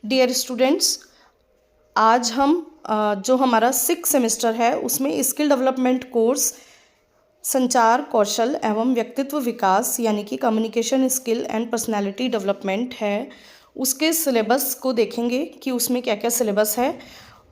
Dear students, आज हम जो हमारा 6 सेमेस्टर है उसमें स्किल डेवलपमेंट कोर्स संचार कौशल एवं व्यक्तित्व विकास यानी कि communication skill and personality development है, उसके सिलेबस को देखेंगे कि उसमें क्या क्या सिलेबस है।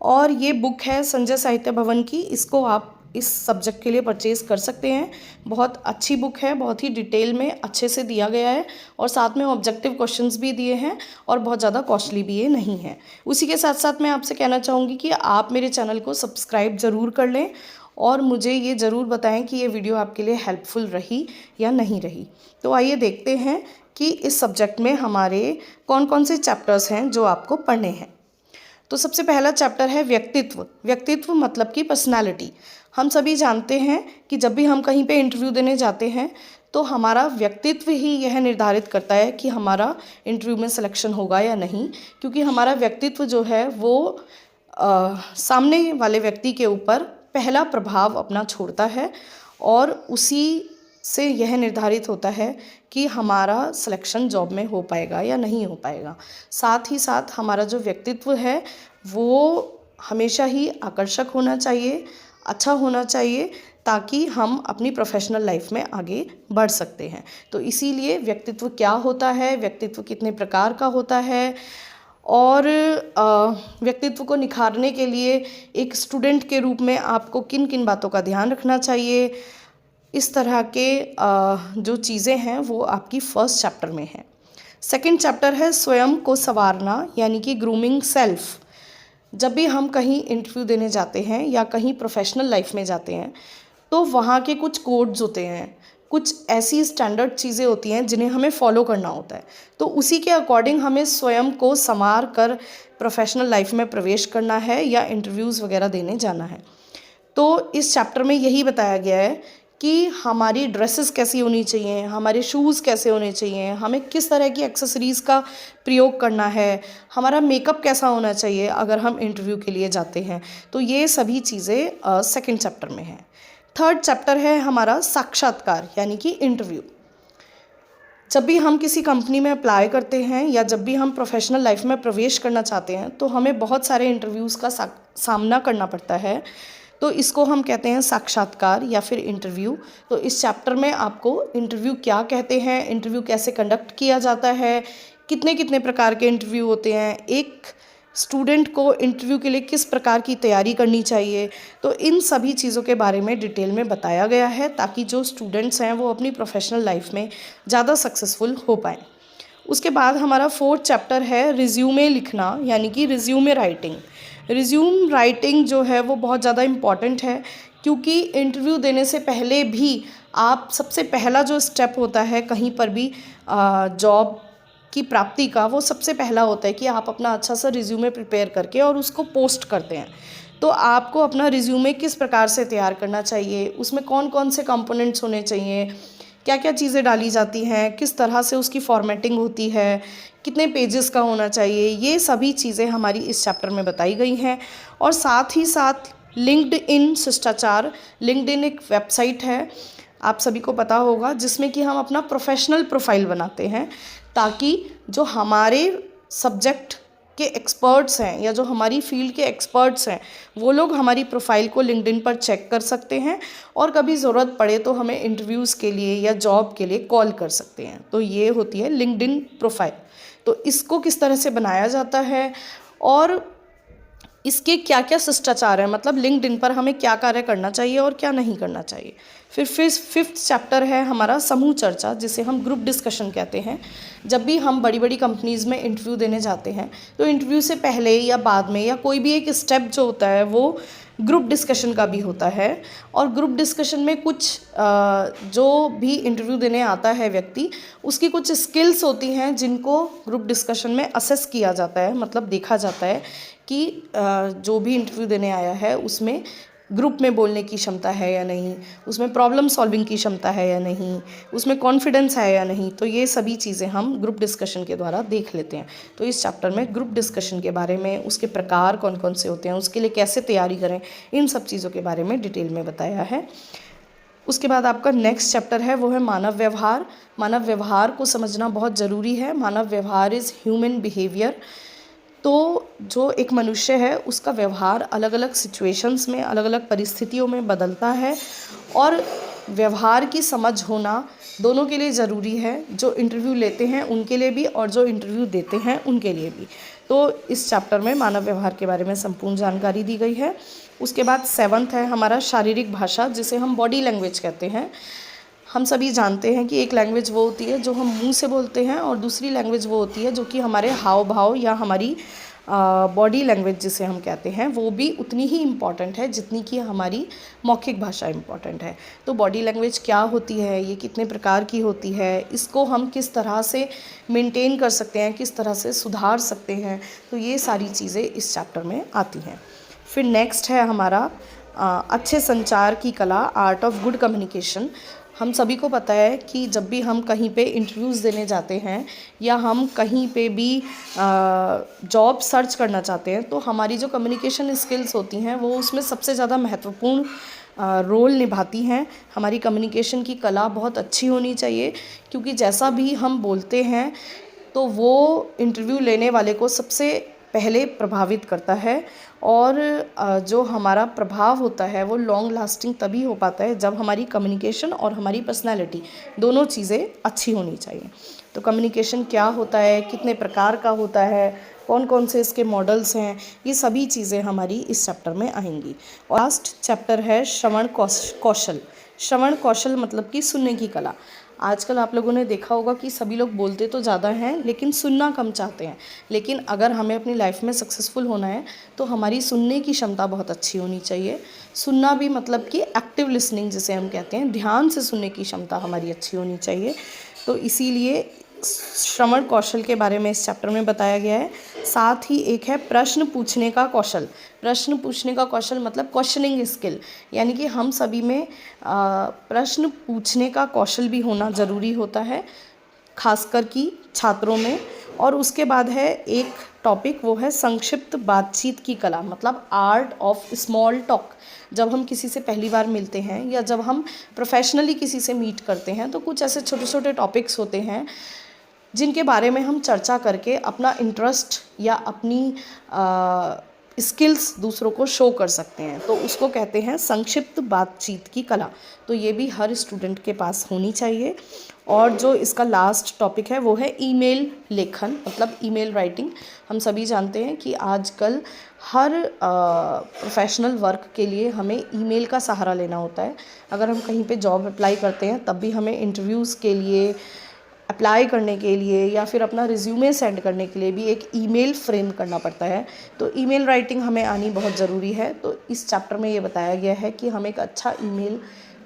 और ये बुक है संजय साहित्य भवन की, इसको आप इस सब्जेक्ट के लिए परचेज़ कर सकते हैं। बहुत अच्छी बुक है, बहुत ही डिटेल में अच्छे से दिया गया है और साथ में ऑब्जेक्टिव क्वेश्चंस भी दिए हैं और बहुत ज़्यादा कॉस्टली भी ये नहीं है। उसी के साथ साथ मैं आपसे कहना चाहूँगी कि आप मेरे चैनल को सब्सक्राइब ज़रूर कर लें और मुझे ये ज़रूर बताएं कि ये वीडियो आपके लिए हेल्पफुल रही या नहीं रही। तो आइए देखते हैं कि इस सब्जेक्ट में हमारे कौन कौन से चैप्टर्स हैं जो आपको पढ़ने हैं। तो सबसे पहला चैप्टर है व्यक्तित्व। व्यक्तित्व मतलब कि पर्सनालिटी। हम सभी जानते हैं कि जब भी हम कहीं पे इंटरव्यू देने जाते हैं तो हमारा व्यक्तित्व ही यह निर्धारित करता है कि हमारा इंटरव्यू में सिलेक्शन होगा या नहीं, क्योंकि हमारा व्यक्तित्व जो है वो सामने वाले व्यक्ति के ऊपर पहला प्रभाव अपना छोड़ता है और उसी से यह निर्धारित होता है कि हमारा सिलेक्शन जॉब में हो पाएगा या नहीं हो पाएगा। साथ ही साथ हमारा जो व्यक्तित्व है वो हमेशा ही आकर्षक होना चाहिए, अच्छा होना चाहिए, ताकि हम अपनी प्रोफेशनल लाइफ में आगे बढ़ सकते हैं। तो इसीलिए व्यक्तित्व क्या होता है, व्यक्तित्व कितने प्रकार का होता है और व्यक्तित्व को निखारने के लिए एक स्टूडेंट के रूप में आपको किन किन बातों का ध्यान रखना चाहिए, इस तरह के जो चीज़ें हैं वो आपकी फर्स्ट चैप्टर में है। सेकंड चैप्टर है स्वयं को संवारना यानी कि ग्रूमिंग सेल्फ। जब भी हम कहीं इंटरव्यू देने जाते हैं या कहीं प्रोफेशनल लाइफ में जाते हैं तो वहाँ के कुछ कोड्स होते हैं, कुछ ऐसी स्टैंडर्ड चीज़ें होती हैं जिन्हें हमें फॉलो करना होता है। तो उसी के अकॉर्डिंग हमें स्वयं को संवार कर प्रोफेशनल लाइफ में प्रवेश करना है या इंटरव्यूज़ वगैरह देने जाना है। तो इस चैप्टर में यही बताया गया है कि हमारी ड्रेसेस कैसी होनी चाहिए, हमारे शूज़ कैसे होने चाहिए, हमें किस तरह की एक्सेसरीज़ का प्रयोग करना है, हमारा मेकअप कैसा होना चाहिए अगर हम इंटरव्यू के लिए जाते हैं। तो ये सभी चीज़ें सेकंड चैप्टर में हैं। थर्ड चैप्टर है हमारा साक्षात्कार यानी कि इंटरव्यू। जब भी हम किसी कंपनी में अप्लाई करते हैं या जब भी हम प्रोफेशनल लाइफ में प्रवेश करना चाहते हैं तो हमें बहुत सारे इंटरव्यूज़ का सामना करना पड़ता है। तो इसको हम कहते हैं साक्षात्कार या फिर इंटरव्यू। तो इस चैप्टर में आपको इंटरव्यू क्या कहते हैं, इंटरव्यू कैसे कंडक्ट किया जाता है, कितने कितने प्रकार के इंटरव्यू होते हैं, एक स्टूडेंट को इंटरव्यू के लिए किस प्रकार की तैयारी करनी चाहिए, तो इन सभी चीज़ों के बारे में डिटेल में बताया गया है ताकि जो स्टूडेंट्स हैं वो अपनी प्रोफेशनल लाइफ में ज़्यादा सक्सेसफुल हो पाएँ। उसके बाद हमारा फोर्थ चैप्टर है रिज्यूमे लिखना यानी कि रिज्यूमे राइटिंग। रिज्यूम राइटिंग जो है वो बहुत ज़्यादा इम्पॉर्टेंट है, क्योंकि इंटरव्यू देने से पहले भी आप सबसे पहला जो स्टेप होता है कहीं पर भी जॉब की प्राप्ति का, वो सबसे पहला होता है कि आप अपना अच्छा सा रिज्यूमे प्रिपेयर करके और उसको पोस्ट करते हैं। तो आपको अपना रिज्यूमे किस प्रकार से तैयार करना चाहिए, उसमें कौन कौन से कंपोनेंट्स होने चाहिए, क्या क्या चीज़ें डाली जाती हैं, किस तरह से उसकी फॉर्मेटिंग होती है, कितने पेजेस का होना चाहिए, ये सभी चीज़ें हमारी इस चैप्टर में बताई गई हैं। और साथ ही साथ लिंक्डइन शिष्टाचार। लिंक्डइन एक वेबसाइट है, आप सभी को पता होगा, जिसमें कि हम अपना प्रोफेशनल प्रोफाइल बनाते हैं ताकि जो हमारे सब्जेक्ट के एक्सपर्ट्स हैं या जो हमारी फील्ड के एक्सपर्ट्स हैं वो लोग हमारी प्रोफाइल को लिंक्डइन पर चेक कर सकते हैं और कभी ज़रूरत पड़े तो हमें इंटरव्यूज़ के लिए या जॉब के लिए कॉल कर सकते हैं। तो ये होती है लिंक्डइन प्रोफाइल। तो इसको किस तरह से बनाया जाता है और इसके क्या क्या शिष्टाचार हैं, मतलब लिंक्डइन पर हमें क्या कार्य करना चाहिए और क्या नहीं करना चाहिए। फिर फिफ्थ चैप्टर है हमारा समूह चर्चा, जिसे हम ग्रुप डिस्कशन कहते हैं। जब भी हम बड़ी बड़ी कंपनीज़ में इंटरव्यू देने जाते हैं तो इंटरव्यू से पहले या बाद में या कोई भी एक स्टेप जो होता है वो ग्रुप डिस्कशन का भी होता है। और ग्रुप डिस्कशन में कुछ जो भी इंटरव्यू देने आता है व्यक्ति, उसकी कुछ स्किल्स होती हैं जिनको ग्रुप डिस्कशन में असेस किया जाता है, मतलब देखा जाता है कि जो भी इंटरव्यू देने आया है उसमें ग्रुप में बोलने की क्षमता है या नहीं, उसमें प्रॉब्लम सॉल्विंग की क्षमता है या नहीं, उसमें कॉन्फिडेंस है या नहीं। तो ये सभी चीज़ें हम ग्रुप डिस्कशन के द्वारा देख लेते हैं। तो इस चैप्टर में ग्रुप डिस्कशन के बारे में, उसके प्रकार कौन कौन से होते हैं, उसके लिए कैसे तैयारी करें, इन सब चीज़ों के बारे में डिटेल में बताया है। उसके बाद आपका नेक्स्ट चैप्टर है वो है मानव व्यवहार। मानव व्यवहार को समझना बहुत ज़रूरी है। मानव व्यवहार इज़ ह्यूमन बिहेवियर। तो जो एक मनुष्य है उसका व्यवहार अलग अलग सिचुएशंस में, अलग अलग परिस्थितियों में बदलता है, और व्यवहार की समझ होना दोनों के लिए ज़रूरी है, जो इंटरव्यू लेते हैं उनके लिए भी और जो इंटरव्यू देते हैं उनके लिए भी। तो इस चैप्टर में मानव व्यवहार के बारे में संपूर्ण जानकारी दी गई है। उसके बाद 7th है हमारा शारीरिक भाषा, जिसे हम बॉडी लैंग्वेज कहते हैं। हम सभी जानते हैं कि एक लैंग्वेज वो होती है जो हम मुंह से बोलते हैं, और दूसरी लैंग्वेज वो होती है जो कि हमारे हाव भाव या हमारी बॉडी लैंग्वेज जिसे हम कहते हैं, वो भी उतनी ही इम्पॉर्टेंट है जितनी कि हमारी मौखिक भाषा इम्पॉर्टेंट है। तो बॉडी लैंग्वेज क्या होती है, ये कितने प्रकार की होती है, इसको हम किस तरह से मेंटेन कर सकते हैं, किस तरह से सुधार सकते हैं, तो ये सारी चीज़ें इस चैप्टर में आती हैं। फिर नेक्स्ट है हमारा अच्छे संचार की कला, आर्ट ऑफ गुड कम्युनिकेशन। हम सभी को पता है कि जब भी हम कहीं पे इंटरव्यूज़ देने जाते हैं या हम कहीं पे भी जॉब सर्च करना चाहते हैं, तो हमारी जो कम्युनिकेशन स्किल्स होती हैं वो उसमें सबसे ज़्यादा महत्वपूर्ण रोल निभाती हैं। हमारी कम्युनिकेशन की कला बहुत अच्छी होनी चाहिए, क्योंकि जैसा भी हम बोलते हैं तो वो इंटरव्यू लेने वाले को सबसे पहले प्रभावित करता है, और जो हमारा प्रभाव होता है वो लॉन्ग लास्टिंग तभी हो पाता है जब हमारी कम्युनिकेशन और हमारी पर्सनैलिटी दोनों चीज़ें अच्छी होनी चाहिए। तो कम्युनिकेशन क्या होता है, कितने प्रकार का होता है, कौन कौन से इसके मॉडल्स हैं, ये सभी चीज़ें हमारी इस चैप्टर में आएंगी। और लास्ट चैप्टर है श्रवण कौशल। श्रवण कौशल मतलब कि सुनने की कला। आजकल आप लोगों ने देखा होगा कि सभी लोग बोलते तो ज़्यादा हैं लेकिन सुनना कम चाहते हैं। लेकिन अगर हमें अपनी लाइफ में सक्सेसफुल होना है तो हमारी सुनने की क्षमता बहुत अच्छी होनी चाहिए। सुनना भी मतलब कि एक्टिव लिसनिंग जिसे हम कहते हैं, ध्यान से सुनने की क्षमता हमारी अच्छी होनी चाहिए। तो इसीलिए श्रवण कौशल के बारे में इस चैप्टर में बताया गया है। साथ ही एक है प्रश्न पूछने का कौशल। प्रश्न पूछने का कौशल मतलब क्वेश्चनिंग स्किल, यानी कि हम सभी में प्रश्न पूछने का कौशल भी होना ज़रूरी होता है, खासकर कि छात्रों में। और उसके बाद है एक टॉपिक, वो है संक्षिप्त बातचीत की कला, मतलब आर्ट ऑफ स्मॉल टॉक। जब हम किसी से पहली बार मिलते हैं या जब हम प्रोफेशनली किसी से मीट करते हैं तो कुछ ऐसे छोटे छोटे टॉपिक्स होते हैं जिनके बारे में हम चर्चा करके अपना इंटरेस्ट या अपनी स्किल्स दूसरों को शो कर सकते हैं, तो उसको कहते हैं संक्षिप्त बातचीत की कला। तो ये भी हर स्टूडेंट के पास होनी चाहिए। और जो इसका लास्ट टॉपिक है वो है ईमेल लेखन, मतलब ईमेल राइटिंग। हम सभी जानते हैं कि आजकल हर प्रोफेशनल वर्क के लिए हमें ईमेल का सहारा लेना होता है। अगर हम कहीं पे जॉब अप्लाई करते हैं तब भी हमें इंटरव्यूज़ के लिए अप्लाई करने के लिए या फिर अपना रिज्यूमे सेंड करने के लिए भी एक ईमेल फ्रेम करना पड़ता है। तो ईमेल राइटिंग हमें आनी बहुत ज़रूरी है। तो इस चैप्टर में ये बताया गया है कि हम एक अच्छा ईमेल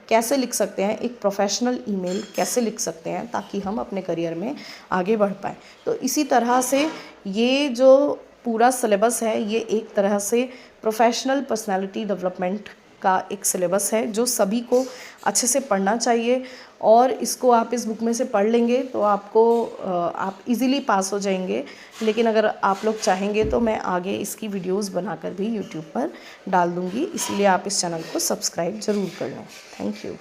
कैसे लिख सकते हैं, एक प्रोफेशनल ईमेल कैसे लिख सकते हैं ताकि हम अपने करियर में आगे बढ़ पाएँ। तो इसी तरह से ये जो पूरा सिलेबस है ये एक तरह से प्रोफेशनल पर्सनालिटी डेवलपमेंट का एक सिलेबस है जो सभी को अच्छे से पढ़ना चाहिए। और इसको आप इस बुक में से पढ़ लेंगे तो आप इजीली पास हो जाएंगे। लेकिन अगर आप लोग चाहेंगे तो मैं आगे इसकी वीडियोस बनाकर भी यूट्यूब पर डाल दूँगी, इसलिए आप इस चैनल को सब्सक्राइब ज़रूर कर लें। Thank you.